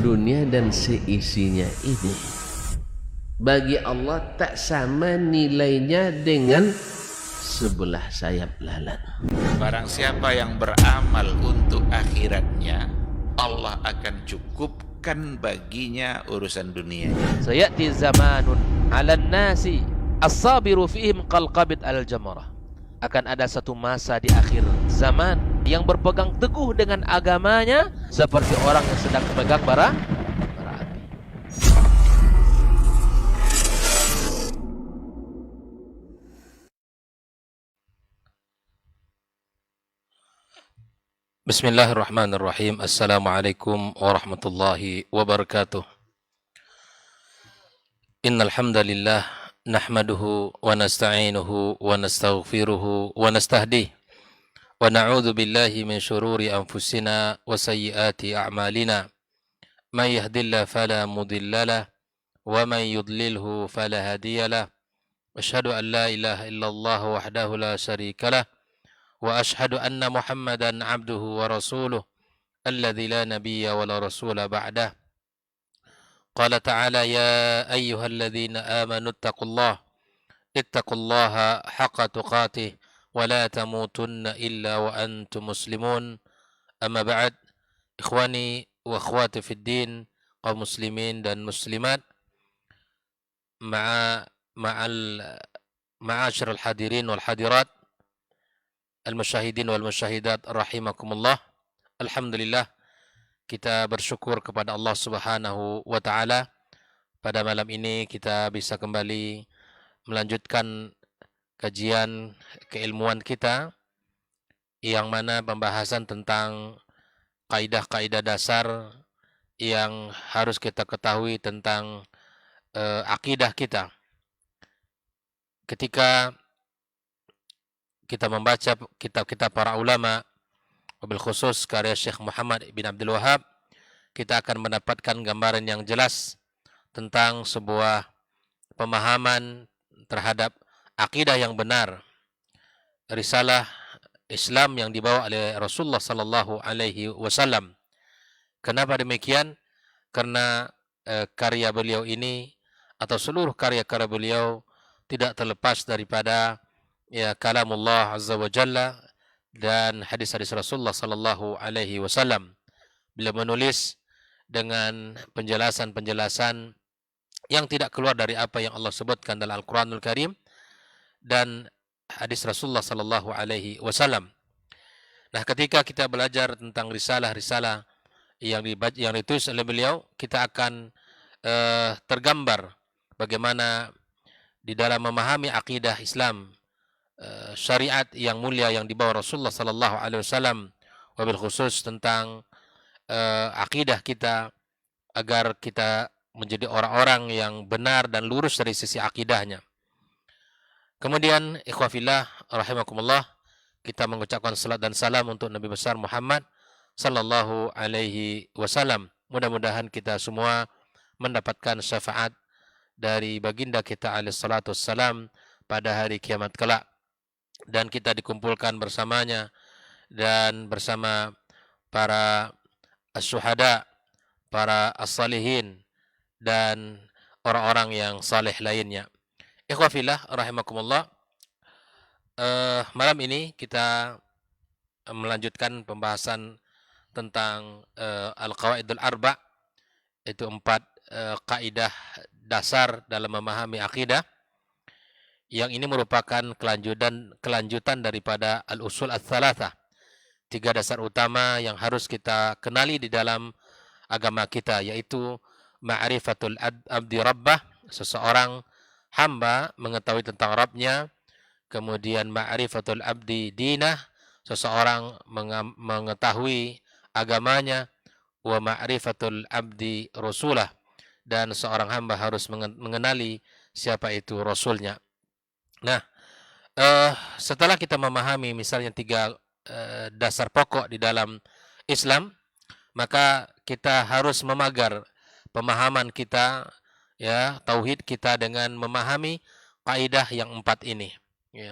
dunia dan seisinya ini bagi Allah tak sama nilainya dengan sebelah sayap lalat. Barang siapa yang beramal untuk akhiratnya, Allah akan cukupkan baginya urusan dunianya. Sayati zamanun 'alan nasi as-sabiru fihim qalqabit al-jamarah. Akan ada satu masa di akhir zaman yang berpegang teguh dengan agamanya seperti orang yang sedang memegang bara api. Bismillahirrahmanirrahim. Assalamualaikum warahmatullahi wabarakatuh. Innal hamdalillah nahmaduhu wa nasta'inuhu wa nastaghfiruhu wa nastahdihi wa na'udzu billahi min shururi anfusina wa sayyiati a'malina. May yahdihillahu fala mudilla lahu wa may yudlilhu fala hadiya lahu. Asyhadu an la ilaha illallah wahdahu la syarika lahu wa asyhadu anna Muhammadan abduhu wa rasuluh alladzi la nabiyya wa la rasula ba'dah. Qala ta'ala ya ayyuhalladzina amanu ittaqullaha haqqa tuqatih wa la tamutunna illa wa antum muslimun. Amma ba'd. Ikhwani wa akhwati fid din, kaum muslimin dan muslimat, ma'asyiral hadirin wal hadirat, al-musyahidin wal musyahidat rahimakumullah. Alhamdulillah, kita bersyukur kepada Allah Subhanahu wa taala. Pada malam ini kita bisa kembali melanjutkan kajian keilmuan kita yang mana pembahasan tentang kaidah-kaidah dasar yang harus kita ketahui tentang akidah kita. Ketika kita membaca kitab-kitab para ulama, wabil khusus karya Syekh Muhammad bin Abdul Wahab, kita akan mendapatkan gambaran yang jelas tentang sebuah pemahaman terhadap akidah yang benar, risalah Islam yang dibawa oleh Rasulullah sallallahu alaihi wasallam. Kenapa demikian? Karena karya beliau ini atau seluruh karya-karya beliau tidak terlepas daripada kalamullah azza wa jalla dan hadis-hadis Rasulullah sallallahu alaihi wasallam. Beliau menulis dengan penjelasan-penjelasan yang tidak keluar dari apa yang Allah sebutkan dalam Al-Qur'anul Karim dan hadis Rasulullah sallallahu alaihi wasallam. Nah, ketika kita belajar tentang risalah-risalah yang ditulis oleh beliau, kita akan tergambar bagaimana di dalam memahami akidah Islam, syariat yang mulia yang dibawa Rasulullah sallallahu alaihi wasallam, wabil khusus tentang akidah kita agar kita menjadi orang-orang yang benar dan lurus dari sisi akidahnya. Kemudian ikhwafillah rahimakumullah, kita mengucapkan salat dan salam untuk Nabi besar Muhammad sallallahu alaihi wasallam. Mudah-mudahan kita semua mendapatkan syafaat dari baginda kita alaihi salatu wassalam pada hari kiamat kelak, dan kita dikumpulkan bersamanya dan bersama para as-syuhada, para as-salihin dan orang-orang yang saleh lainnya. Ikhwafillah rahimakumullah, malam ini kita melanjutkan pembahasan tentang al-qawaidul arba', itu 4 kaidah dasar dalam memahami akidah, yang ini merupakan kelanjutan daripada al-usul ats-tsalatsah, 3 dasar utama yang harus kita kenali di dalam agama kita, yaitu ma'rifatul abdi rabbah, seseorang hamba mengetahui tentang Rabbnya. Kemudian ma'rifatul abdi dinah, seseorang mengetahui agamanya. Wa ma'rifatul abdi rasulah, dan seorang hamba harus mengenali siapa itu rasulnya. Nah, setelah kita memahami misalnya 3 dasar pokok di dalam Islam, maka kita harus memagar pemahaman kita, tauhid kita, dengan memahami kaidah yang 4 ini.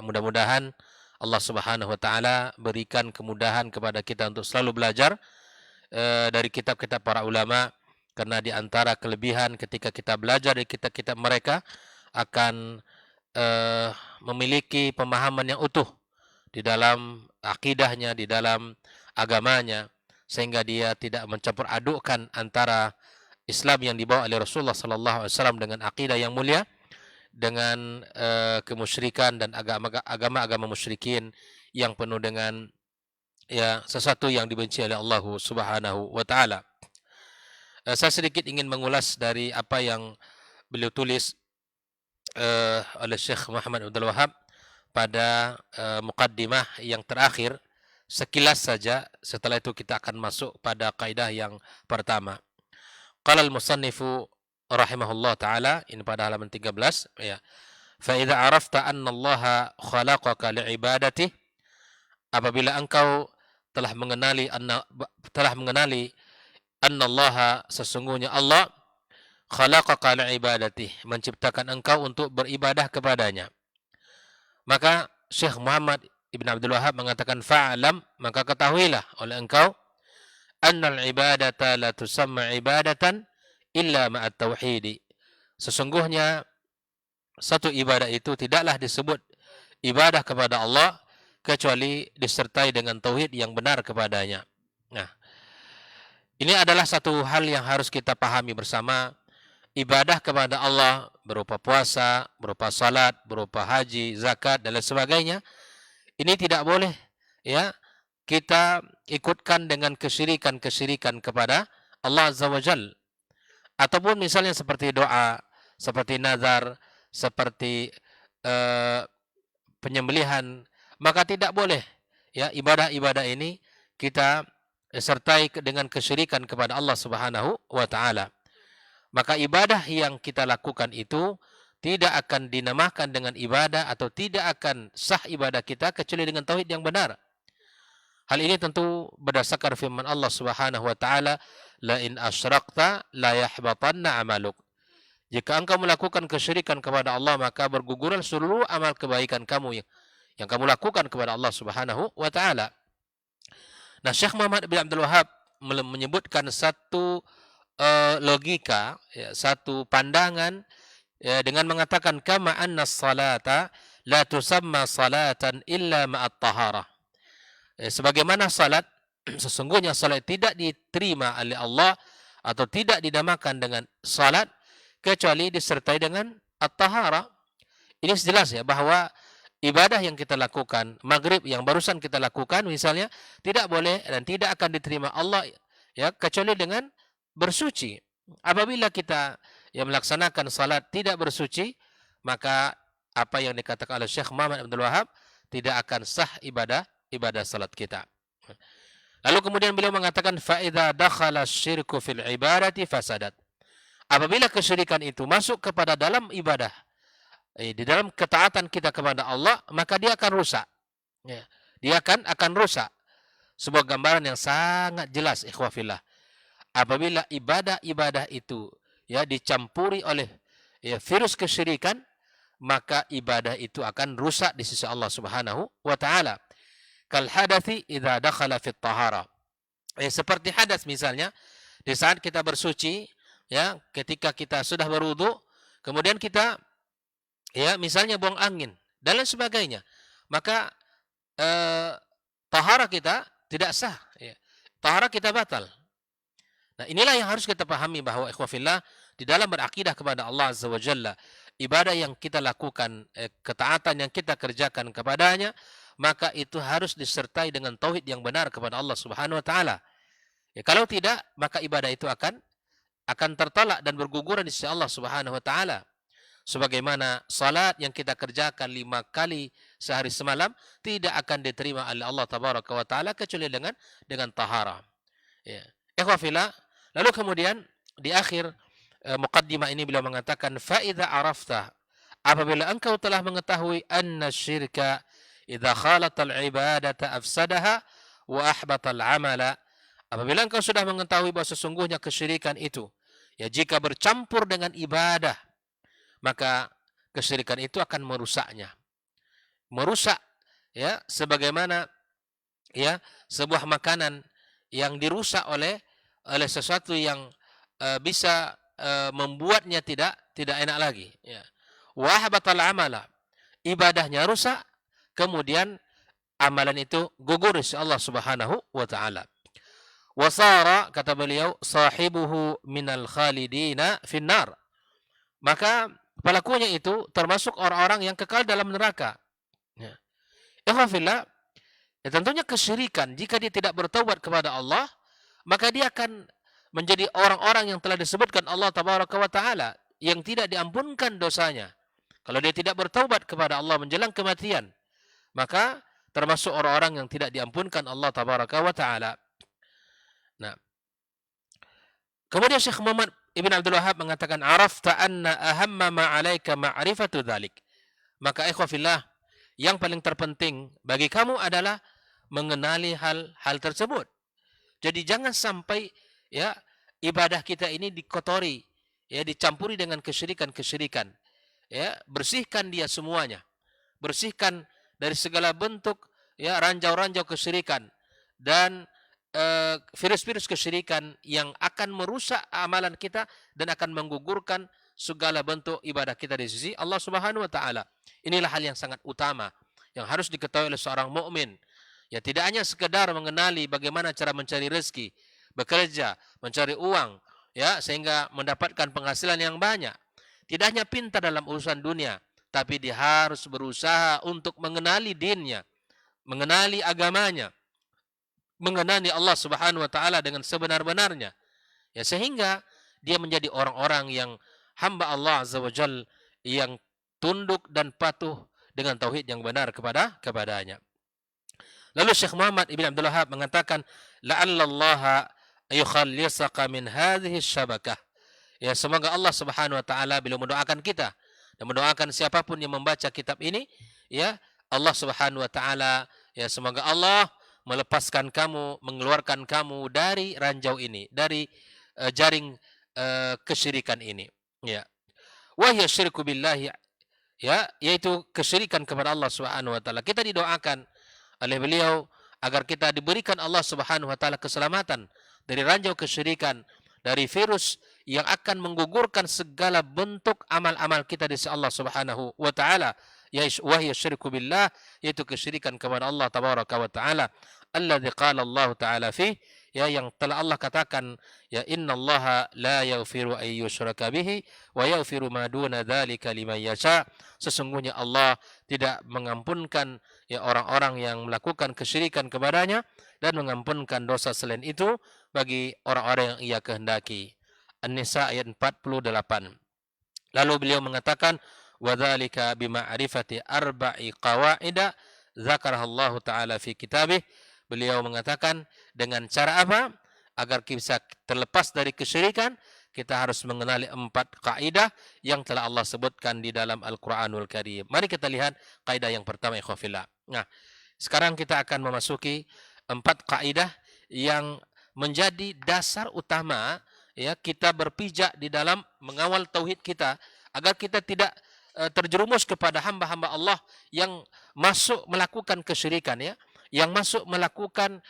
Mudah-mudahan Allah Subhanahu wa taala berikan kemudahan kepada kita untuk selalu belajar dari kitab-kitab para ulama Karena di antara kelebihan ketika kita belajar dari kitab-kitab mereka akan memiliki pemahaman yang utuh di dalam akidahnya, di dalam agamanya, sehingga dia tidak mencampur adukkan antara Islam yang dibawa oleh Rasulullah sallallahu alaihi wasallam dengan akidah yang mulia dengan kemusyrikan dan agama-agama musyrikin yang penuh dengan sesuatu yang dibenci oleh Allah Subhanahu wa taala. Saya sedikit ingin mengulas dari apa yang beliau tulis oleh Syekh Muhammad Abdul Wahab pada muqaddimah yang terakhir, sekilas saja. Setelah itu kita akan masuk pada kaidah yang pertama. Qala al-musannifu rahimahullah taala, ini pada halaman 13, ya. Fa idza arafta anna Allah khalaqaka li'ibadati, apabila engkau telah mengenali anna Allah, sesungguhnya Allah khalaqaka li'ibadati, menciptakan engkau untuk beribadah kepadanya. Maka Syekh Muhammad Ibn Abdul Wahab mengatakan fa'alam, maka ketahuilah oleh engkau annal ibadata la tusamma ibadatan illa ma'at tauhidi, sesungguhnya satu ibadah itu tidaklah disebut ibadah kepada Allah kecuali disertai dengan tauhid yang benar kepadanya. Nah, ini adalah satu hal yang harus kita pahami bersama. Ibadah kepada Allah berupa puasa, berupa salat, berupa haji, zakat dan lain sebagainya, ini tidak boleh kita ikutkan dengan kesyirikan kepada Allah Azza wa Jal. Ataupun misalnya seperti doa, seperti nazar, seperti penyembelihan, maka tidak boleh ibadah-ibadah ini kita sertai dengan kesyirikan kepada Allah Subhanahu wa taala. Maka ibadah yang kita lakukan itu tidak akan dinamakan dengan ibadah atau tidak akan sah ibadah kita kecuali dengan tauhid yang benar. Hal ini tentu berdasarkan firman Allah Subhanahu wa taala, la in asyrakta la yahbatanna amaluk. Jika engkau melakukan kesyirikan kepada Allah, maka berguguran seluruh amal kebaikan kamu yang kamu lakukan kepada Allah Subhanahu wa taala. Nah, Syekh Muhammad bin Abdul Wahab menyebutkan satu logika, satu pandangan dengan mengatakan kama anna salata la tusamma salatan illa ma'at taharah. Sebagaimana salat, sesungguhnya salat tidak diterima oleh Allah atau tidak dinamakan dengan salat kecuali disertai dengan at-taharah. Ini jelas bahwa ibadah yang kita lakukan, maghrib yang barusan kita lakukan misalnya, tidak boleh dan tidak akan diterima Allah kecuali dengan bersuci. Apabila kita melaksanakan salat tidak bersuci, maka apa yang dikatakan oleh Syekh Muhammad Abdul Wahab tidak akan sah ibadah salat kita. Lalu kemudian beliau mengatakan fa idza dakhala syirku fil ibadati fasadat. Apabila kesyirikan itu masuk kepada dalam ibadah, di dalam ketaatan kita kepada Allah, maka dia akan rusak. Dia akan rusak. Sebuah gambaran yang sangat jelas, ikhwah fillah. Apabila ibadah-ibadah itu dicampuri oleh virus kesyirikan, maka ibadah itu akan rusak di sisi Allah Subhanahu wa taala. Kal hadathi idza dakhala fit tahara. Seperti hadas misalnya, di saat kita bersuci, ketika kita sudah berwudu, kemudian kita misalnya buang angin dan lain sebagainya, maka tahara kita tidak sah, tahara kita batal. Nah, inilah yang harus kita pahami bahwa ikhwah fillah, di dalam berakidah kepada Allah Azza wa Jalla, ibadah yang kita lakukan, ketaatan yang kita kerjakan kepadanya, maka itu harus disertai dengan tauhid yang benar kepada Allah Subhanahu wa taala. Kalau tidak, maka ibadah itu akan tertolak dan berguguran di sisi Allah Subhanahu wa taala. Sebagaimana salat yang kita kerjakan 5 kali sehari semalam tidak akan diterima oleh Allah Tabaraka wa taala kecuali dengan taharah. Ikhwah fillah, lalu kemudian di akhir muqaddimah ini beliau mengatakan fa idza arafta, apabila engkau telah mengetahui anna syirka idza khalata al-ibadata afsadaha wa ahbata al-amala, apabila engkau sudah mengetahui bahwa sesungguhnya kesyirikan itu jika bercampur dengan ibadah, maka kesyirikan itu akan merusaknya. Merusak sebagaimana sebuah makanan yang dirusak oleh sesuatu yang bisa membuatnya tidak enak lagi. Ya. Wa habatal amala, ibadahnya rusak, kemudian amalan itu gugur oleh Allah Subhanahu wa taala. Wasara, kata beliau, sahibuhu minal khalidina finnar, maka pelakunya itu termasuk orang-orang yang kekal dalam neraka. Ya. Ikhwafillah, ya tentunya kesyirikan, jika dia tidak bertaubat kepada Allah, maka dia akan menjadi orang-orang yang telah disebutkan Allah Tabaraka wa Ta'ala, yang tidak diampunkan dosanya. Kalau dia tidak bertaubat kepada Allah menjelang kematian, maka termasuk orang-orang yang tidak diampunkan Allah Tabaraka wa Ta'ala. Nah, kemudian Syekh Muhammad Ibn Abdul Wahab mengatakan, arafta anna ahamma ma'alaika ma'rifatu dhalik. Maka ikhwafillah, yang paling terpenting bagi kamu adalah mengenali hal tersebut. Jadi jangan sampai ya ibadah kita ini dikotori, ya dicampuri dengan kesyirikan-kesyirikan. Ya, bersihkan dia semuanya. Bersihkan dari segala bentuk ya ranjau-ranjau kesyirikan dan virus-virus kesyirikan yang akan merusak amalan kita dan akan menggugurkan segala bentuk ibadah kita di sisi Allah Subhanahu wa taala. Inilah hal yang sangat utama yang harus diketahui oleh seorang mukmin. Ya, tidak hanya sekedar mengenali bagaimana cara mencari rezeki, bekerja, mencari uang, ya sehingga mendapatkan penghasilan yang banyak. Tidak hanya pintar dalam urusan dunia, tapi dia harus berusaha untuk mengenali dinnya, mengenali agamanya, mengenali Allah Subhanahu wa taala dengan sebenar-benarnya. Ya, sehingga dia menjadi orang-orang yang hamba Allah Azza wa Jalla yang tunduk dan patuh dengan tauhid yang benar kepadanya. Lalu Syekh Muhammad Ibn Abdul Wahab mengatakan, la'allallaha yukhallisaka min hadhihi syabakah. Ya, semoga Allah Subhanahu wa taala bila mendoakan kita dan mendoakan siapapun yang membaca kitab ini, ya, Allah Subhanahu wa taala, ya semoga Allah melepaskan kamu, mengeluarkan kamu dari ranjau ini, dari jaring kesyirikan ini. Ya. Wa hiya syirku billahi, ya, yaitu kesyirikan kepada Allah Subhanahu wa taala. Kita didoakan oleh beliau agar kita diberikan Allah Subhanahu wa taala keselamatan dari ranjau kesyirikan, dari virus yang akan menggugurkan segala bentuk amal-amal kita di sisi Allah Subhanahu wa taala. Ya, wa hiya syirku billah, yaitu kesyirikan kepada Allah Tabaraka wa taala. Alladzi qala Allah taala fi, ya yang telah Allah katakan, ya innallaha la yaghfiru ay yushraka bihi wa yaghfiru ma duna dzalika liman yasha. Sesungguhnya Allah tidak mengampunkan ya orang-orang yang melakukan kesyirikan kepadanya dan mengampunkan dosa selain itu bagi orang-orang yang ia kehendaki. An-Nisa ayat 48. Lalu beliau mengatakan, wa dzalika bima'rifati arba'i qawaida dzakaraha Allah taala fi kitabih. Beliau mengatakan dengan cara apa? Agar bisa terlepas dari kesyirikan, kita harus mengenali 4 kaidah yang telah Allah sebutkan di dalam Al-Quranul Karim. Mari kita lihat kaidah yang pertama, ikhwafillah. Nah, sekarang kita akan memasuki 4 kaidah yang menjadi dasar utama ya kita berpijak di dalam mengawal tauhid kita, agar kita tidak terjerumus kepada hamba-hamba Allah yang masuk melakukan kesyirikan, ya, yang masuk melakukan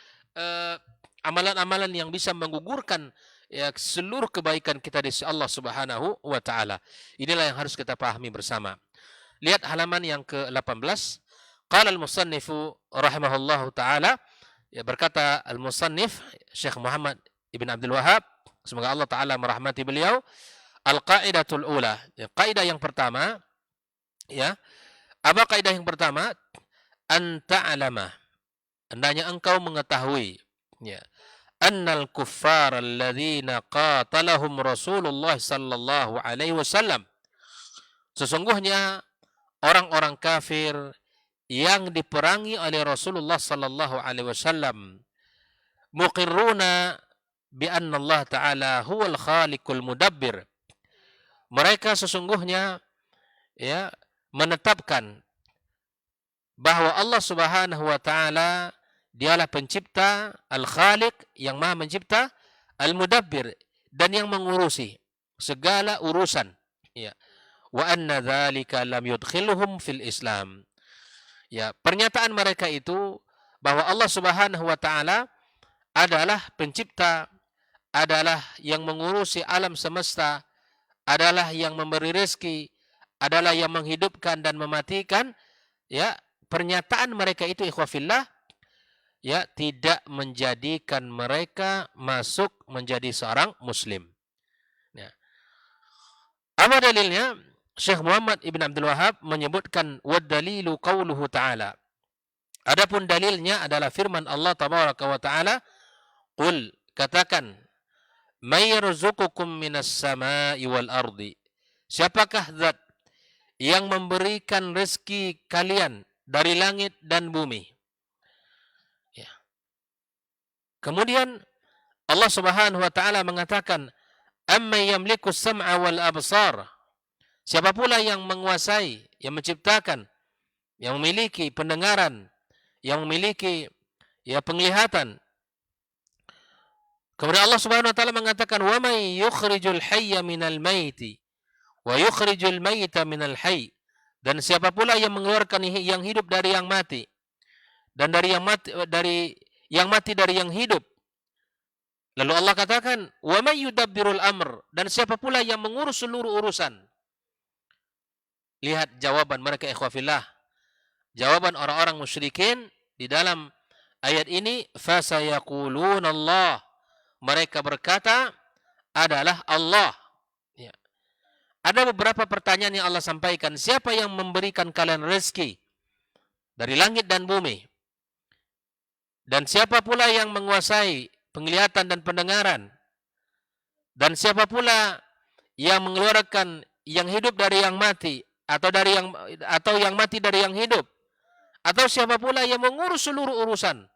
amalan-amalan yang bisa menggugurkan ya seluruh kebaikan kita di sisi Allah Subhanahu wa taala. Inilah yang harus kita pahami bersama. Lihat halaman yang ke-18. Qala al-musannifu rahimahullahu taala, ya berkata al-musannif Syekh Muhammad Ibn Abdul Wahab, semoga Allah taala merahmati beliau, al-qaidatul ula, ya, kaidah yang pertama, ya. Apa kaidah yang pertama? An ta'lama, hendaknya engkau mengetahui, ya, annal kuffar alladzina qatalahum Rasulullah sallallahu alaihi wasallam, sesungguhnya orang-orang kafir yang diperangi oleh Rasulullah sallallahu alaihi wasallam, muqirruna bi anna Allah taala huwal khaliqul mudabbir, mereka sesungguhnya ya menetapkan bahwa Allah Subhanahu wa taala dialah pencipta, al-khaliq yang maha mencipta, al-mudabbir dan yang mengurusi segala urusan, ya. Wa anna dzalika lam yudkhilhum fil Islam. Ya, pernyataan mereka itu bahwa Allah Subhanahu wa taala adalah pencipta, adalah yang mengurusi alam semesta, adalah yang memberi rezeki, adalah yang menghidupkan dan mematikan, ya, pernyataan mereka itu ikhwafillah, ya, tidak menjadikan mereka masuk menjadi seorang muslim. Ya. Apa dalilnya? Syekh Muhammad Ibn Abdul Wahab menyebutkan wad dalilu qauluhu ta'ala. Adapun dalilnya adalah firman Allah tabaraka wa ta'ala, qul, katakan, may yarzuqukum minas sama'i wal ardi. Siapakah zat yang memberikan rezeki kalian dari langit dan bumi? Ya. Kemudian Allah Subhanahu wa taala mengatakan, amma yamliku sam'a wal absar. Siapa pula yang menguasai, yang menciptakan, yang memiliki pendengaran, yang memiliki, ya, penglihatan. Kemudian Allah Subhanahu wa taala mengatakan, wa may yukhrijul hayya minal maiti wa yukhrijul maita minal hayy. Dan siapa pula yang mengeluarkan yang hidup dari yang mati, dan dari yang mati dari yang hidup. Lalu Allah katakan, wa may yudabbirul amr, dan siapa pula yang mengurus seluruh urusan. Lihat jawaban mereka ikhwafillah. Jawaban orang-orang musyrikin di dalam ayat ini, fasayaquluna Allah. Mereka berkata adalah Allah. Ya. Ada beberapa pertanyaan yang Allah sampaikan. Siapa yang memberikan kalian rezeki dari langit dan bumi? Dan siapa pula yang menguasai penglihatan dan pendengaran? Dan siapa pula yang mengeluarkan yang hidup dari yang mati, atau yang mati dari yang hidup? Atau siapa pula yang mengurus seluruh urusan?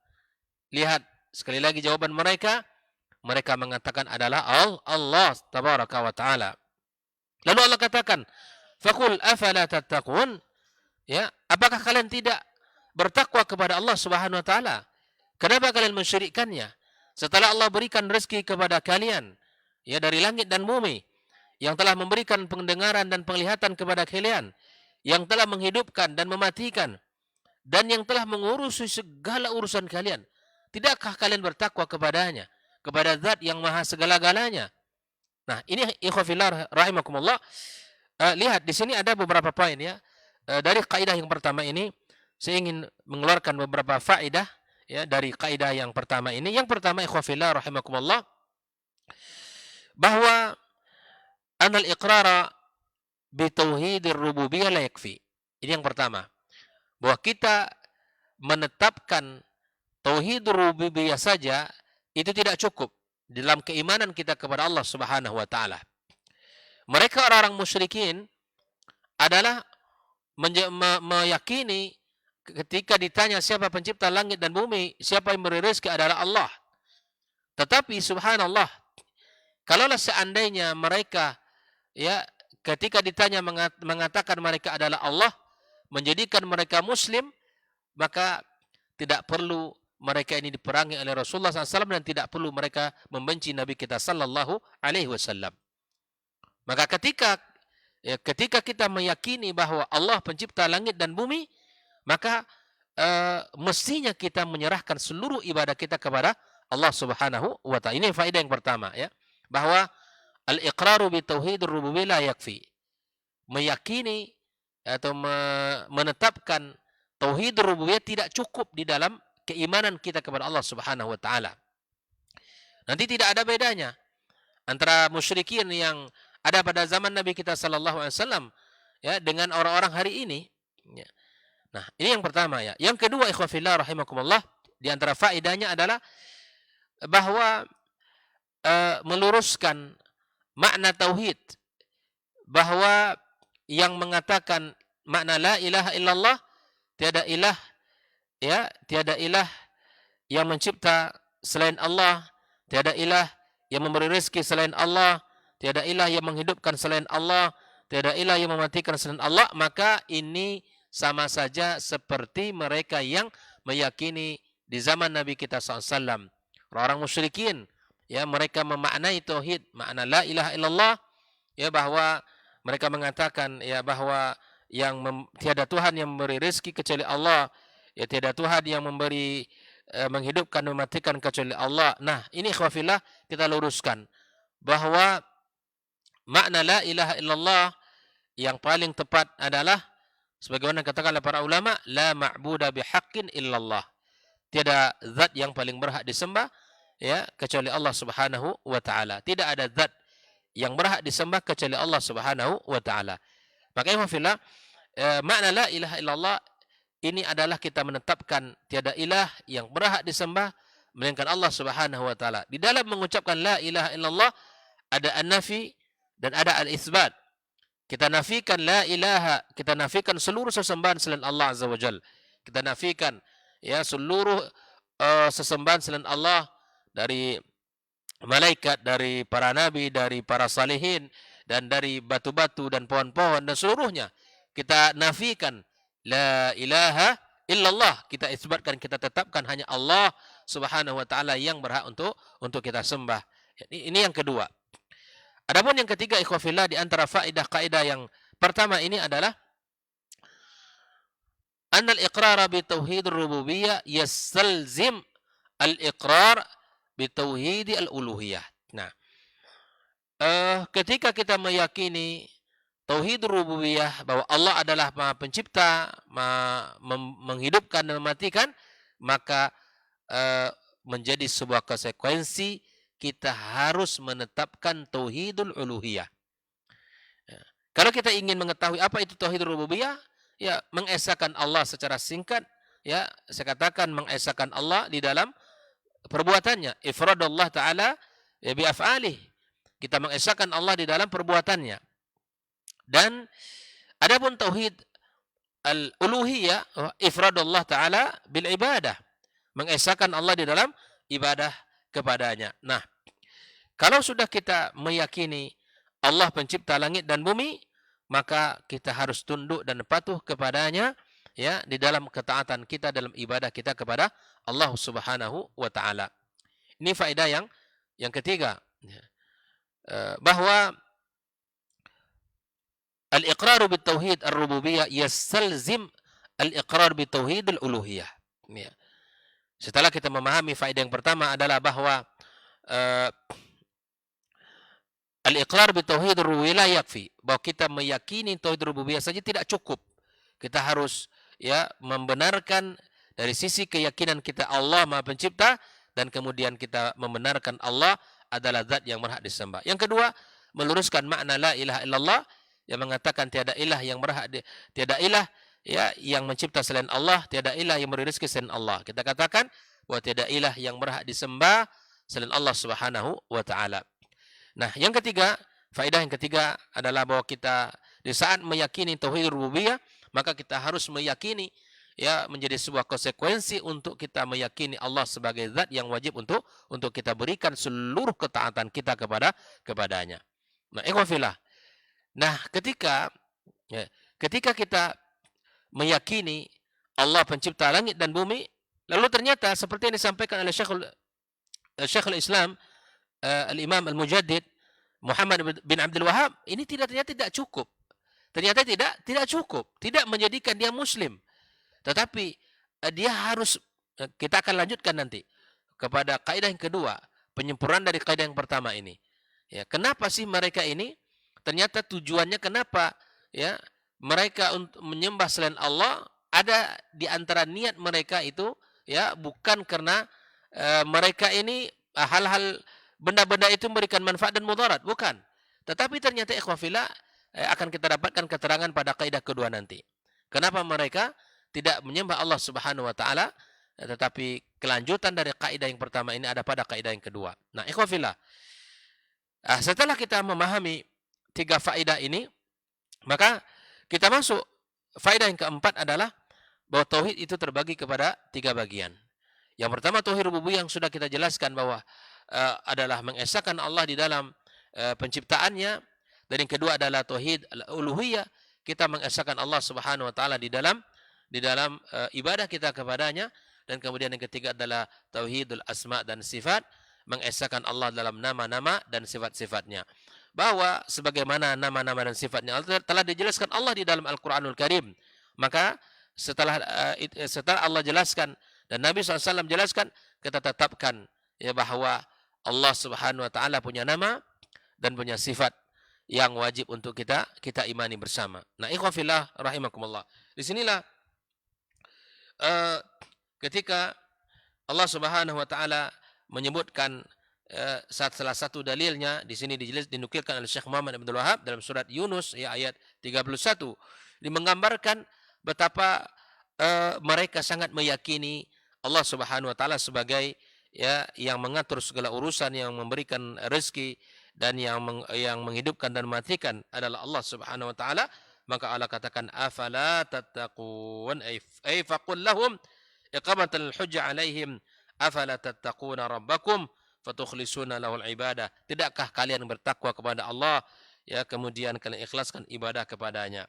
Lihat sekali lagi jawaban mereka. Mereka mengatakan adalah Allah tabaraka wa ta'ala. Lalu Allah katakan, faqul afala tattaqun. Ya, apakah kalian tidak bertakwa kepada Allah Subhanahu wa taala? Kenapa kalian mensyirikkannya? Setelah Allah berikan rezeki kepada kalian, ya, dari langit dan bumi, yang telah memberikan pendengaran dan penglihatan kepada kalian, yang telah menghidupkan dan mematikan, dan yang telah mengurusi segala urusan kalian. Tidakkah kalian bertakwa kepadanya, kepada zat yang maha segala-galanya? Nah, ini ikhwafillah rahimakumullah. Lihat di sini ada beberapa poin, ya. Dari kaidah yang pertama ini, saya ingin mengeluarkan beberapa faedah, ya, dari kaidah yang pertama ini. Yang pertama ikhwafillah rahimakumullah, bahwa anal iqrara bi tauhidir rububiyyah la yakfi. Ini yang pertama. Bahwa kita menetapkan tauhid rububiyah saja itu tidak cukup dalam keimanan kita kepada Allah Subhanahu wa taala. Mereka orang-orang musyrikin adalah meyakini ketika ditanya siapa pencipta langit dan bumi, siapa yang memberi rezeki adalah Allah. Tetapi subhanallah, kalaulah seandainya mereka, ya, ketika ditanya mengatakan mereka adalah Allah, menjadikan mereka muslim, maka tidak perlu mereka ini diperangi oleh Rasulullah SAW, dan tidak perlu mereka membenci Nabi kita Sallallahu Alaihi Wasallam. Maka ketika kita meyakini bahwa Allah pencipta langit dan bumi, maka mestinya kita menyerahkan seluruh ibadah kita kepada Allah Subhanahu wa taala. Ini faedah yang pertama, ya, bahwa al-iqraru bi tauhidir rububiyyah la yakfi. Meyakini atau menetapkan tauhid rububiyah tidak cukup di dalam keimanan kita kepada Allah Subhanahu wa taala. Nanti tidak ada bedanya antara musyrikin yang ada pada zaman Nabi kita sallallahu alaihi wasallam, ya, dengan orang-orang hari ini, ya. Nah, ini yang pertama, ya. Yang kedua ikhwafillah rahimakumullah, di antara faedahnya adalah bahwa meluruskan makna tauhid, bahwa yang mengatakan makna la ilaha illallah, tiada ilah, ya, tiada ilah yang mencipta selain Allah, tiada ilah yang memberi rezeki selain Allah, tiada ilah yang menghidupkan selain Allah, tiada ilah yang mematikan selain Allah, maka ini sama saja seperti mereka yang meyakini di zaman Nabi kita SAW. Orang musyrikin, ya, mereka memaknai tauhid, makna la ilaha illallah, ya, bahwa mereka mengatakan, ya, bahwa tiada Tuhan yang memberi rezeki kecuali Allah, ya, tiada Tuhan yang memberi menghidupkan dan mematikan kecuali Allah. Nah, ini ikhwafillah kita luruskan bahwa makna la ilaha illallah yang paling tepat adalah sebagaimana katakan oleh para ulama, la ma'buda bihaqqin illallah. Tiada zat yang paling berhak disembah ya kecuali Allah Subhanahu wa taala. Tidak ada zat yang berhak disembah kecuali Allah Subhanahu wa taala. Maka ikhwafillah, makna la ilaha illallah ini adalah kita menetapkan tiada ilah yang berhak disembah melainkan Allah Subhanahu wa taala. Di dalam mengucapkan la ilaha illallah ada an-nafi dan ada al-itsbat. Kita nafikan la ilaha, kita nafikan seluruh sesembahan selain Allah Azza wa Jalla. Kita nafikan ya seluruh sesembahan selain Allah dari malaikat, dari para nabi, dari para salihin, dan dari batu-batu dan pohon-pohon dan seluruhnya. Kita nafikan la ilaha illallah, kita isbatkan, kita tetapkan hanya Allah Subhanahu wa taala yang berhak untuk kita sembah. Ini yang kedua. Adapun yang ketiga ikhwafillah, di antara faedah kaidah yang pertama ini adalah anna al-iqrar bi tauhid ar-rububiyyah yastalzim al-iqrar bi tauhid al-uluhiyah. Nah, ketika kita meyakini tauhid rububiyah bahwa Allah adalah Maha Pencipta, menghidupkan dan mematikan, maka menjadi sebuah konsekuensi kita harus menetapkan tauhidul uluhiyah. Kalau kita ingin mengetahui apa itu tauhid rububiyah, ya mengesahkan Allah secara singkat, ya saya katakan mengesahkan Allah di dalam perbuatannya. Ifradullah taala bi af'alih. Kita mengesahkan Allah di dalam perbuatannya. Dan adapun tauhid al-uluhiyah, ifradullah taala bil ibadah. Mengesahkan Allah di dalam ibadah kepadanya. Nah, kalau sudah kita meyakini Allah pencipta langit dan bumi, maka kita harus tunduk dan patuh kepadanya ya di dalam ketaatan kita, dalam ibadah kita kepada Allah Subhanahu wa taala. Ini faedah yang ketiga, bahwa al-iqrar bi tauhid ar-rububiyyah yastalzim al-iqrar bi tauhid al-uluhiyah. Setelah kita memahami faedah yang pertama adalah bahwa al-iqrar bi tauhid ar-rububiyyah yakfi, bahwa kita meyakini tauhid rububiyah saja tidak cukup. Kita harus ya membenarkan dari sisi keyakinan kita Allah Maha Pencipta, dan kemudian kita membenarkan Allah adalah zat yang berhak disembah. Yang kedua, meluruskan makna la ilaha illallah yang mengatakan tiada ilah yang berhak tiada ilah ya yang mencipta selain Allah, tiada ilah yang memberi rezeki selain Allah. Kita katakan bahwa tiada ilah yang berhak disembah selain Allah Subhanahu wa taala. Nah, yang ketiga, faedah yang ketiga adalah bahwa kita di saat meyakini tauhid rububiyah, maka kita harus meyakini ya menjadi sebuah konsekuensi untuk kita meyakini Allah sebagai zat yang wajib untuk kita berikan seluruh ketaatan kita kepadanya. Nah, ikhwafillah. Nah, ketika kita meyakini Allah pencipta langit dan bumi, lalu ternyata seperti yang disampaikan oleh Syekhul Islam Al-Imam Al-Mujaddid Muhammad bin Abdul Wahhab, ini ternyata tidak cukup. Ternyata tidak cukup, tidak menjadikan dia muslim. Tetapi dia harus, kita akan lanjutkan nanti kepada kaidah yang kedua, penyempurnaan dari kaidah yang pertama ini. Ya, kenapa sih mereka ini? Ternyata tujuannya kenapa ya mereka untuk menyembah selain Allah, ada di antara niat mereka itu ya bukan karena mereka ini hal-hal benda-benda itu memberikan manfaat dan mudarat, bukan. Tetapi ternyata ikhwafillah akan kita dapatkan keterangan pada kaidah kedua nanti. Kenapa mereka tidak menyembah Allah Subhanahu wa taala, tetapi kelanjutan dari kaidah yang pertama ini ada pada kaidah yang kedua. Nah, ikhwafillah, setelah kita memahami tiga faedah ini, maka kita masuk faedah yang keempat adalah bahwa tauhid itu terbagi kepada tiga bagian. Yang pertama tauhid rububiyah yang sudah kita jelaskan bahwa adalah mengesahkan Allah di dalam penciptaannya, dan yang kedua adalah tauhid uluhiyah, kita mengesahkan Allah Subhanahu wa taala di dalam ibadah kita kepadanya, dan kemudian yang ketiga adalah tauhidul asma dan sifat, mengesahkan Allah dalam nama-nama dan sifat-sifatnya. Bahwa sebagaimana nama-nama dan sifatnya telah dijelaskan Allah di dalam Al-Qur'anul Karim. Maka setelah Allah jelaskan Dan Nabi SAW jelaskan, kita tetapkan ya bahwa Allah Subhanahu wa taala punya nama dan punya sifat yang wajib untuk kita imani bersama. Nah, ikhwan fillah rahimakumullah. Di sinilah ketika Allah Subhanahu wa taala menyebutkan salah satu dalilnya di sini dinukilkan oleh Syekh Muhammad Ibn Wahab dalam surat Yunus ya, ayat 31, menggambarkan betapa mereka sangat meyakini Allah Subhanahu wa taala sebagai ya yang mengatur segala urusan, yang memberikan rezeki dan yang menghidupkan dan mematikan adalah Allah Subhanahu wa taala. Maka Allah katakan afala tattaqun ay faqul lahum iqamatan al-hujjah alaihim afala tattaquna rabbakum fatukhlisuna lahul ibadah. Tidakkah kalian bertakwa kepada Allah ya kemudian kalian ikhlaskan ibadah kepadanya.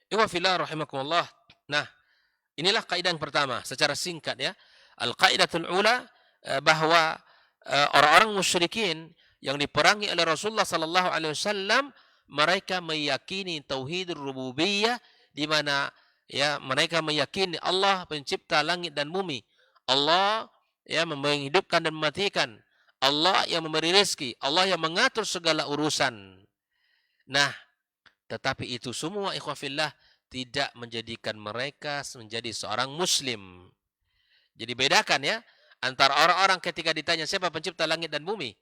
Ikhwan fillah rahimakumullah. Nah, inilah kaidah yang pertama secara singkat ya. Al-qaidatul ula bahwa orang-orang musyrikin yang diperangi oleh Rasulullah sallallahu alaihi wasallam, mereka meyakini tauhidur rububiyah, di mana ya mereka meyakini Allah pencipta langit dan bumi. Allah ya menghidupkan dan mematikan. Allah yang memberi rezeki, Allah yang mengatur segala urusan. Nah, tetapi itu semua ikhwah fillah tidak menjadikan mereka menjadi seorang muslim. Jadi bedakan ya antara orang-orang ketika ditanya siapa pencipta langit dan bumi,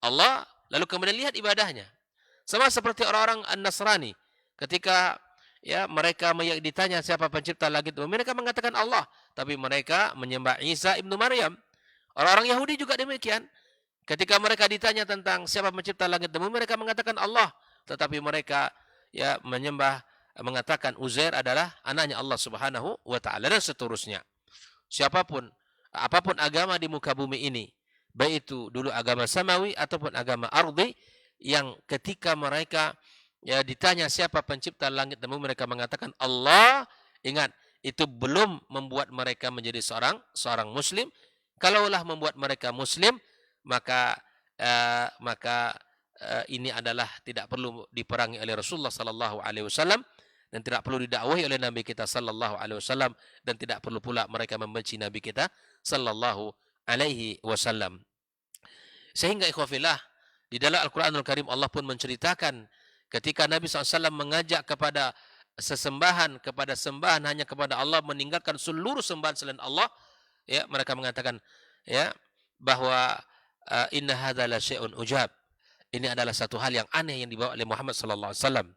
Allah, lalu kemudian lihat ibadahnya. Sama seperti orang-orang An-Nasrani ketika ya mereka ditanya siapa pencipta langit dan bumi, mereka mengatakan Allah, tapi mereka menyembah Isa ibnu Maryam. Orang-orang Yahudi juga demikian. Ketika mereka ditanya tentang siapa pencipta langit dan bumi, mereka mengatakan Allah, tetapi mereka ya mengatakan Uzair adalah anaknya Allah Subhanahu wa taala dan seterusnya. Siapapun, apapun agama di muka bumi ini, baik itu dulu agama samawi ataupun agama ardi, yang ketika mereka ya ditanya siapa pencipta langit dan bumi, mereka mengatakan Allah. Ingat, itu belum membuat mereka menjadi seorang muslim. Kalaulah membuat mereka muslim, maka ini adalah tidak perlu diperangi oleh Rasulullah sallallahu alaihi wasallam dan tidak perlu didakwahi oleh Nabi kita sallallahu alaihi wasallam, dan tidak perlu pula mereka membenci Nabi kita sallallahu alaihi wasallam. Sehingga ikhwafillah, di dalam Al-Qur'anul Karim Allah pun menceritakan ketika Nabi SAW mengajak kepada sesembahan, kepada sembahan hanya kepada Allah, meninggalkan seluruh sembahan selain Allah, ya mereka mengatakan ya bahwa inna hadza la syai'un ujab. Ini adalah satu hal yang aneh yang dibawa oleh Muhammad sallallahu alaihi wasallam.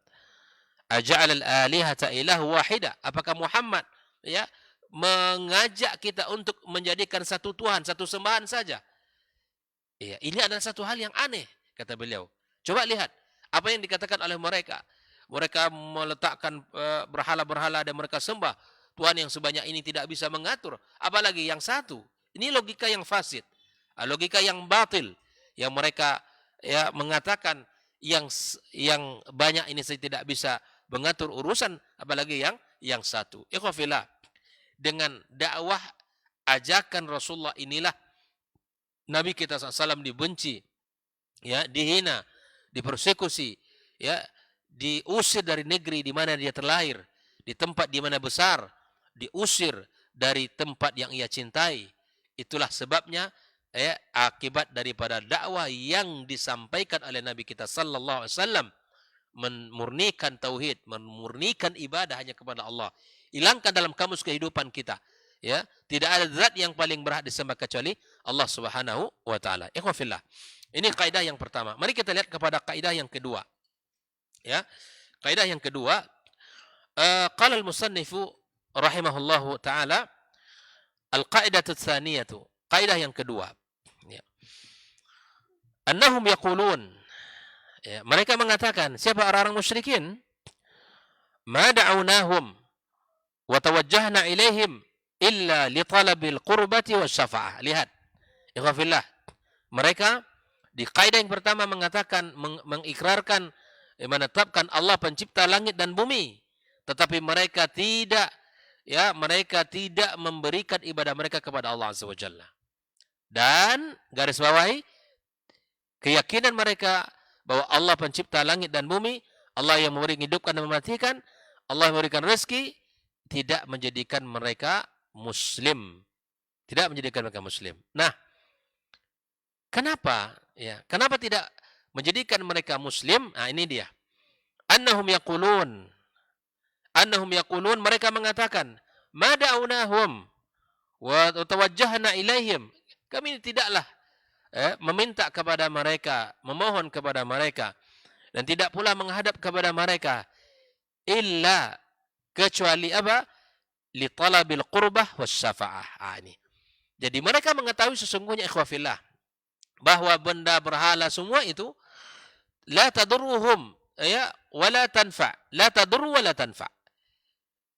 Aja'al al-alihata ilahu wahida. Apakah Muhammad ya mengajak kita untuk menjadikan satu Tuhan, satu sembahan saja? Ya, ini adalah satu hal yang aneh, kata beliau. Coba lihat apa yang dikatakan oleh mereka. Mereka meletakkan berhala-berhala dan mereka sembah Tuhan yang sebanyak ini tidak bisa mengatur, apalagi yang satu. Ini logika yang fasid, logika yang batil, yang mereka ya mengatakan yang banyak ini saya tidak bisa mengatur urusan, apalagi yang satu. Ikhwafillah, dengan dakwah ajakan Rasulullah inilah Nabi kita SAW dibenci, ya, dihina, dipersekusi, ya, diusir dari negeri di mana dia terlahir, di tempat di mana besar, diusir dari tempat yang ia cintai. Itulah sebabnya ya, akibat daripada dakwah yang disampaikan oleh Nabi kita sallallahu alaihi wasallam, memurnikan tauhid, memurnikan ibadah hanya kepada Allah. Hilangkan dalam kamus kehidupan kita, ya, tidak ada zat yang paling berhak disembah kecuali Allah Subhanahu wa taala. Ikhwan fillah. Ini kaidah yang pertama. Mari kita lihat kepada kaidah yang kedua. Ya. Kaidah yang kedua, qala al-musannifu rahimahullahu taala, al-qaidatu tsaniyatu. Kaidah yang kedua. Ya. Annahum yaqulun, ya, mereka mengatakan, siapa orang-orang musyrikin? Ma da'awnahum wa tawajjahna ilaihim illa li talabil qurbati wasyafa'ah. Lihat, ikhwafillah, mereka di kaidah yang pertama mengatakan, mengikrarkan, menetapkan Allah pencipta langit dan bumi, tetapi mereka tidak memberikan ibadah mereka kepada Allah Azza wa Jalla. Dan garis bawahi, keyakinan mereka bahwa Allah pencipta langit dan bumi, Allah yang memberi hidupkan dan mematikan, Allah yang memberikan rezeki, tidak menjadikan mereka muslim. Tidak menjadikan mereka muslim. Nah, kenapa? Ya, kenapa tidak menjadikan mereka muslim? Nah, ini dia. Annahum yaqulun. Mereka mengatakan, ma da'unahum wa tawajjahna ilaihim. Kami tidaklah meminta kepada mereka, memohon kepada mereka, dan tidak pula menghadap kepada mereka illa kecuali apa? Li talabil qurbah was syafa'ah. Ini. Jadi mereka mengetahui sesungguhnya ikhwafillah bahwa benda berhala semua itu la tadurruhum ya wala tanfa, la tadurru wala tanfa.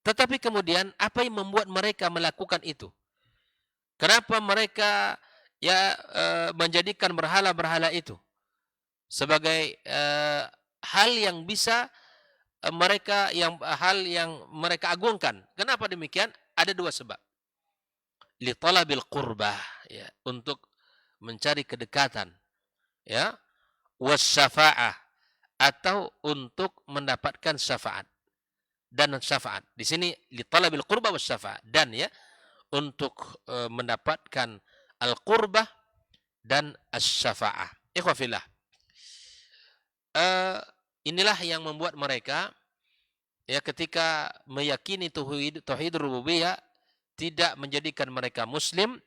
Tetapi kemudian apa yang membuat mereka melakukan itu? Kenapa mereka menjadikan berhala-berhala itu sebagai hal yang bisa hal yang mereka agungkan? Kenapa demikian? Ada dua sebab. Li talabil qurbah, ya, untuk mencari kedekatan, ya, was syafa'ah, atau untuk mendapatkan syafaat. Dan syafaat di sini li talabil qurbah was syafa'ah, dan ya untuk mendapatkan al-qurbah dan as-syafa'ah. Ikhwafillah. Inilah yang membuat mereka ya ketika meyakini tauhid rububiyah tidak menjadikan mereka muslim,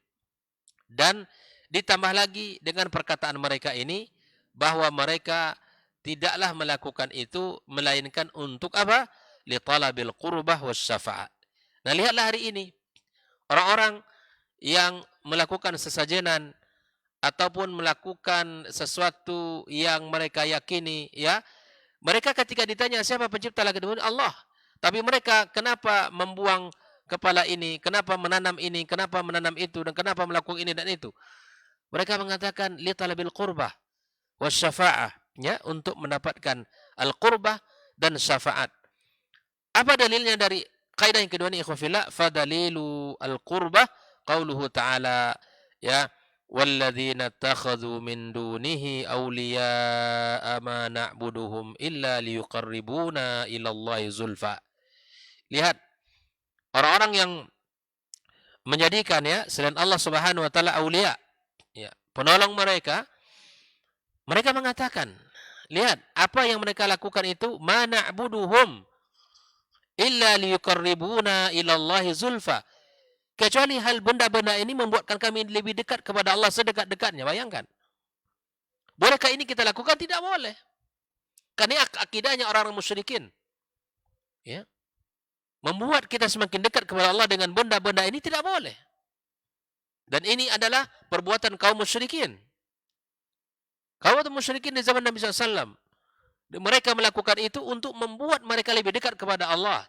dan ditambah lagi dengan perkataan mereka ini bahwa mereka tidaklah melakukan itu melainkan untuk apa? Li talabil qurbah was syafa'ah. Nah, lihatlah hari ini orang-orang yang melakukan sesajenan ataupun melakukan sesuatu yang mereka yakini, ya, mereka ketika ditanya siapa pencipta langit dan bumi, Allah. Tapi mereka kenapa membuang kepala ini, kenapa menanam ini, kenapa menanam itu, dan kenapa melakukan ini dan itu? Mereka mengatakan li talabil qurbah was syafa'ah, ya, untuk mendapatkan al-qurbah dan syafaat. Apa dalilnya dari kaidah yang kedua ini, ikhwafillah? Fadalilu al-qurbah qauluhu ta'ala, ya, walladzina takhadhu min dunihi awliya'a ma na'buduhum illa liyuqarribuna ila Allahi zulfa. Lihat, orang-orang yang menjadikan ya selain Allah Subhanahu wa taala aulia, ya, penolong mereka, mereka mengatakan, lihat apa yang mereka lakukan itu, ma na'buduhum illa liyuqarribuna ila Allahi zulfa. Kecuali hal benda-benda ini membuatkan kami lebih dekat kepada Allah sedekat-dekatnya. Bayangkan. Bolehkah ini kita lakukan? Tidak boleh. Karena akidahnya orang-orang musyrikin. Ya. Membuat kita semakin dekat kepada Allah dengan benda-benda ini tidak boleh. Dan ini adalah perbuatan kaum musyrikin. Kaum musyrikin di zaman Nabi SAW. Mereka melakukan itu untuk membuat mereka lebih dekat kepada Allah.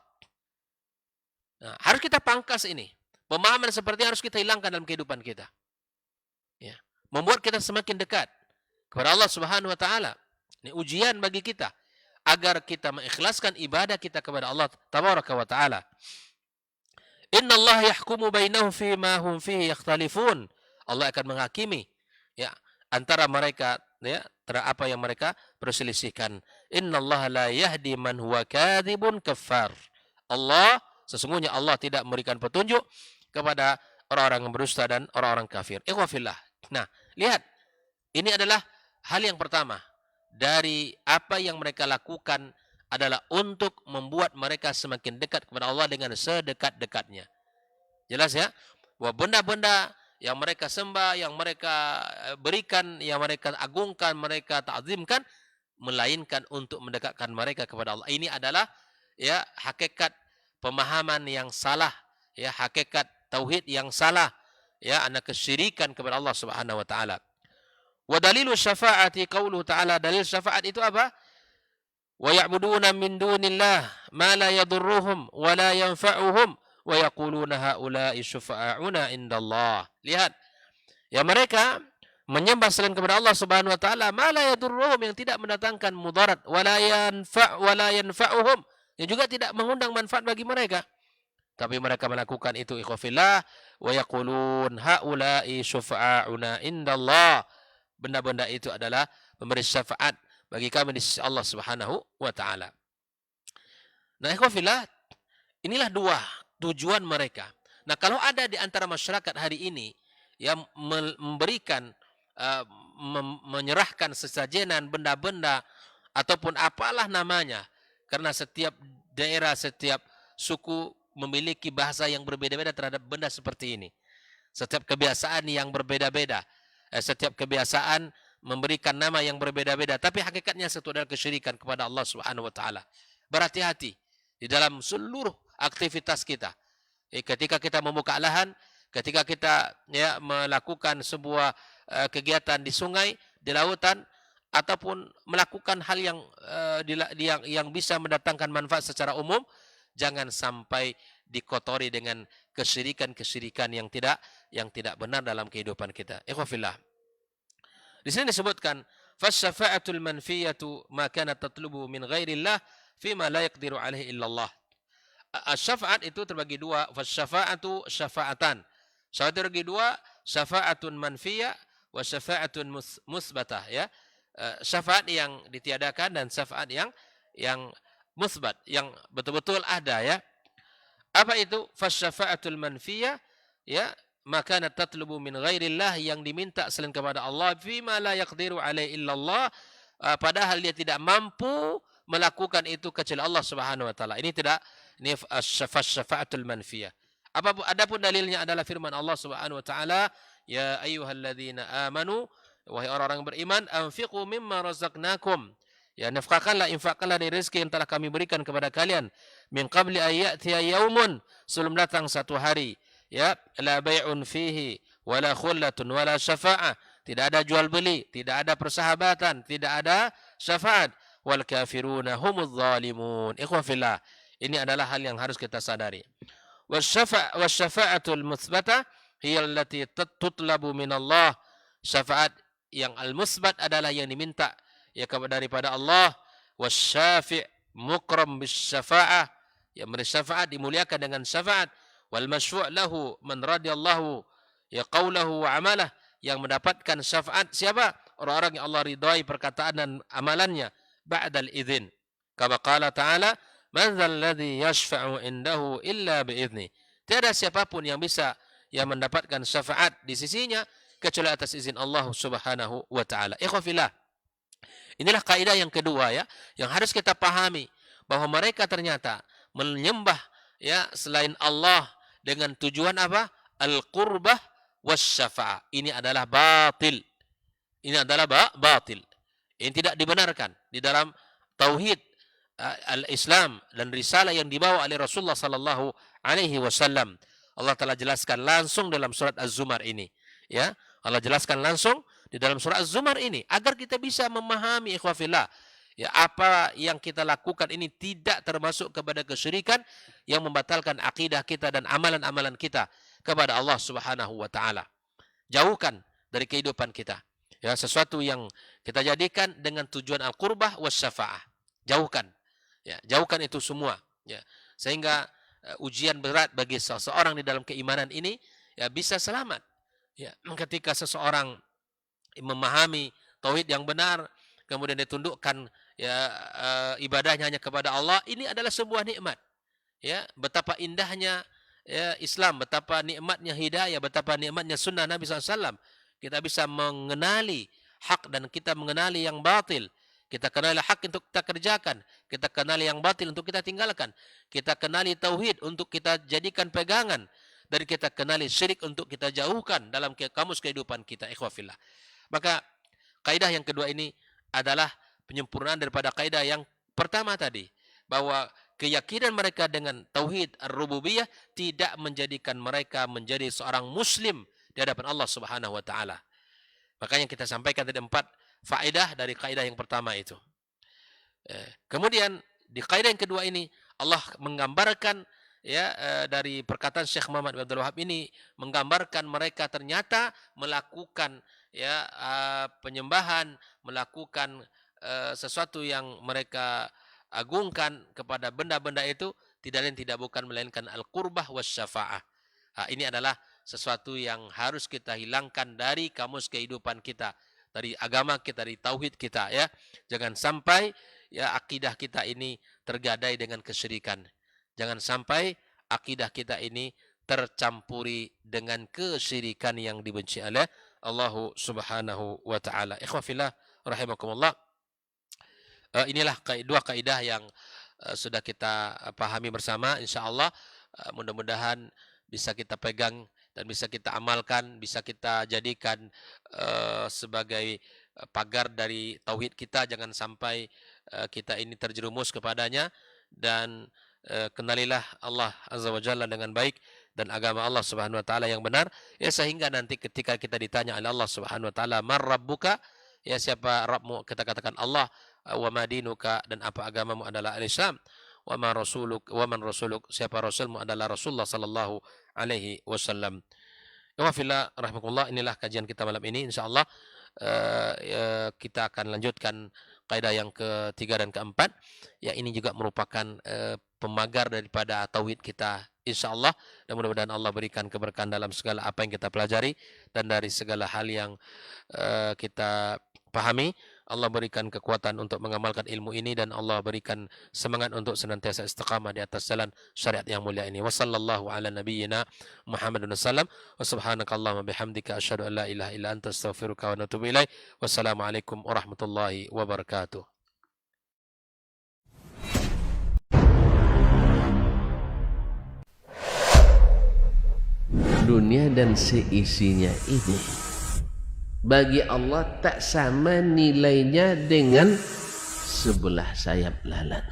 Nah, harus kita pangkas ini. Pemahaman seperti harus kita hilangkan dalam kehidupan kita. Ya. Membuat kita semakin dekat kepada Allah Subhanahu wa taala. Ini ujian bagi kita agar kita mengikhlaskan ibadah kita kepada Allah Tabaraka wa taala. Inna Allah yahkumu bainahum fima hum fihi yakhtalifun. Allah akan menghakimi, ya, antara mereka, ya, terhadap apa yang mereka perselisihkan. Inna Allah la yahdi man huwa kadzibun kafar. Sesungguhnya Allah tidak memberikan petunjuk kepada orang-orang yang berdusta dan orang-orang kafir. Ikhwafillah. Nah, lihat. Ini adalah hal yang pertama. Dari apa yang mereka lakukan adalah untuk membuat mereka semakin dekat kepada Allah dengan sedekat-dekatnya. Jelas ya? Bahwa benda-benda yang mereka sembah, yang mereka berikan, yang mereka agungkan, mereka ta'zimkan, melainkan untuk mendekatkan mereka kepada Allah. Ini adalah ya hakikat pemahaman yang salah, ya, hakikat tauhid yang salah, ya, anak kesyirikan kepada Allah Subhanahu wa taala. Wa dalilu syafaati qauluhu ta'ala, dalil syafaat itu apa? Wa ya'buduna min dunillah ma la yadurruhum wa la yanfa'uhum wa yaquluna haula'i syufa'auna indallah. Lihat, ya, mereka menyembah selain kepada Allah Subhanahu wa taala ma la yadurruhum, yang tidak mendatangkan mudarat, wa la yanfa'uhum, yang juga tidak mengundang manfaat bagi mereka. Tapi mereka melakukan itu, ikhwafillah, wa yaqulun haula'i syufa'auna indallah. Benda-benda itu adalah memberi syafaat bagi kami di sisi Allah Subhanahu wa taala. Nah, ikhwafillah, inilah dua tujuan mereka. Nah, kalau ada di antara masyarakat hari ini yang memberikan menyerahkan sesajenan benda-benda ataupun apalah namanya, karena setiap daerah, setiap suku memiliki bahasa yang berbeda-beda terhadap benda seperti ini. Setiap kebiasaan yang berbeda-beda, setiap kebiasaan memberikan nama yang berbeda-beda, tapi hakikatnya satu adalah kesyirikan kepada Allah Subhanahu wa taala. Berhati-hati di dalam seluruh aktivitas kita. Ketika kita membuka lahan, ketika kita melakukan sebuah kegiatan di sungai, di lautan, ataupun melakukan hal yang bisa mendatangkan manfaat secara umum, jangan sampai dikotori dengan kesyirikan-kesyirikan yang tidak benar dalam kehidupan kita. Ikhwafillah. Di sini disebutkan fasyafa'atul manfiyatu ma kanat tatlubu min ghairillah fima la yaqdiru alaihi illallah. Syafaat itu terbagi dua, fasyafa'atu syafa'atan. Syafaat terbagi dua, syafa'atun manfiyah wa syafa'atun musbatah, ya. Syafaat yang ditiadakan dan syafaat yang musbat, yang betul-betul ada, ya. Apa itu fasyafa'atul manfiyah? Ya, maka tatlubu min ghairillah, yang diminta selain kepada Allah, fima la yaqdiru alaihi illallah, padahal dia tidak mampu melakukan itu kecuali Allah Subhanahu wa taala. Ini syafa'atul manfiyah. Adapun dalilnya adalah firman Allah Subhanahu wa taala, ya ayyuhalladzina amanu, wahai orang-orang beriman, anfiqu mimma razaqnakum. Ya, nafkahkanlah, infakkanlah dari rezeki yang telah kami berikan kepada kalian, min qabli ayyatiya yaumun, sebelum datang satu hari, ya, la bai'un fihi wala khullatun wala syafa'ah, tidak ada jual beli, tidak ada persahabatan, tidak ada syafaat, wal kafiruna humudz zalimun. Ikhwan fillah, ini adalah hal yang harus kita sadari. Wasyafa'atul musbatah hiya allati tutlabu min Allah. Syafaat yang al-musbat adalah yang diminta ya daripada Allah. Wasyafi' mukram bisyafa'ah, yang memberi syafaat dimuliakan dengan syafaat. Wal masyfu' lahu man radiyallahu ya qawlahu wa amalah, yang mendapatkan syafaat siapa? Orang-orang yang Allah ridai perkataan dan amalannya ba'dal idzin. Kama qala ta'ala, man dzal ladzi yashfa'u indahu illa bi'idznih. Tiada siapapun yang bisa mendapatkan syafaat di sisinya kecuali atas izin Allah Subhanahu wa taala. Ikhwafillah. Inilah kaidah yang kedua, ya, yang harus kita pahami, bahwa mereka ternyata menyembah ya selain Allah dengan tujuan apa? Al-qurbah wasyafa'ah. Ini adalah batil. Ini adalah batil. Ini tidak dibenarkan di dalam tauhid al-Islam dan risalah yang dibawa oleh Rasulullah sallallahu alaihi wasallam. Allah telah jelaskan langsung dalam surat Az-Zumar ini, ya. Allah jelaskan langsung di dalam surat Az-Zumar ini agar kita bisa memahami, ikhwafillah, ya, apa yang kita lakukan ini tidak termasuk kepada kesyirikan yang membatalkan akidah kita dan amalan-amalan kita kepada Allah Subhanahu wa taala. Jauhkan dari kehidupan kita, ya, sesuatu yang kita jadikan dengan tujuan al-qurbah wasyafa'ah. Jauhkan. Ya, jauhkan itu semua, ya, sehingga ujian berat bagi seseorang di dalam keimanan ini ya bisa selamat. Ya, ketika seseorang memahami tauhid yang benar, kemudian ditundukkan ya ibadahnya hanya kepada Allah, ini adalah sebuah nikmat. Ya, betapa indahnya ya Islam, betapa nikmatnya hidayah, betapa nikmatnya sunnah Nabi SAW. Kita bisa mengenali hak dan kita mengenali yang batil. Kita kenali hak untuk kita kerjakan. Kita kenali yang batil untuk kita tinggalkan. Kita kenali tauhid untuk kita jadikan pegangan. Dan kita kenali syirik untuk kita jauhkan dalam kamus kehidupan kita. Ikhwafillah. Maka kaidah yang kedua ini adalah penyempurnaan daripada kaidah yang pertama tadi. Bahwa keyakinan mereka dengan tauhid ar-rububiyah tidak menjadikan mereka menjadi seorang muslim di hadapan Allah Subhanahu wa taala. Makanya kita sampaikan tadi 4 faedah dari kaidah yang pertama itu. Kemudian di kaidah yang kedua ini Allah menggambarkan ya dari perkataan Syekh Muhammad bin Abdul Wahab ini menggambarkan mereka ternyata melakukan ya penyembahan, melakukan sesuatu yang mereka agungkan kepada benda-benda itu tidak lain tidak bukan melainkan al-qurbah wasyafa'ah. Ini adalah sesuatu yang harus kita hilangkan dari kamus kehidupan kita, dari agama kita, dari tauhid kita, ya. Jangan sampai ya akidah kita ini tergadai dengan kesyirikan. Jangan sampai akidah kita ini tercampuri dengan kesyirikan yang dibenci oleh Allah Subhanahu wa taala. Ikhwan fillah rahimakumullah. Inilah dua kaidah yang sudah kita pahami bersama, insyaallah. Mudah-mudahan bisa kita pegang dan bisa kita amalkan, bisa kita jadikan sebagai pagar dari tauhid kita. Jangan sampai kita ini terjerumus kepadanya, dan kenalilah Allah Azza wa Jalla dengan baik dan agama Allah Subhanahu wa taala yang benar, ya, sehingga nanti ketika kita ditanya oleh Allah Subhanahu wa taala, "Man rabbuka?" Ya, siapa Rabbmu? Kita katakan Allah. "Wa ma dinuka?" Dan apa agamamu? Adalah al-Islam. "Wa ma rasuluk?" Wa man rasuluk? Siapa rasulmu? Adalah Rasulullah sallallahu alaihi wasallam. Ya fillah rahimakumullah, inilah kajian kita malam ini. Insyaallah kita akan lanjutkan kaidah yang ketiga dan keempat. Ya, ini juga merupakan pemagar daripada tauhid kita, insyaallah. Dan mudah-mudahan Allah berikan keberkahan dalam segala apa yang kita pelajari dan dari segala hal yang kita pahami. Allah berikan kekuatan untuk mengamalkan ilmu ini, dan Allah berikan semangat untuk senantiasa istiqamah di atas jalan syariat yang mulia ini. Wassallallahu ala nabiyyina Muhammadin sallam. Wa subhanakallahumma bihamdika asyhadu an la ilaha illa anta astaghfiruka wa atubu ilaik. Wassalamualaikum warahmatullahi wabarakatuh. Dunia dan seisinya ini bagi Allah tak sama nilainya dengan sebelah sayap lalat.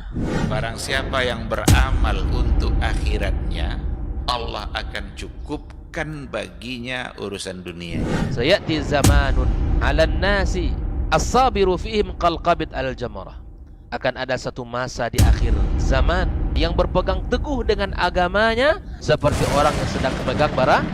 Barang siapa yang beramal untuk akhiratnya, Allah akan cukupkan baginya urusan dunia. Sayati zamanun 'alan nasi as-sabiru fihim qalqabit al-jamarah. Akan ada satu masa di akhir zaman yang berpegang teguh dengan agamanya seperti orang yang sedang memegang bara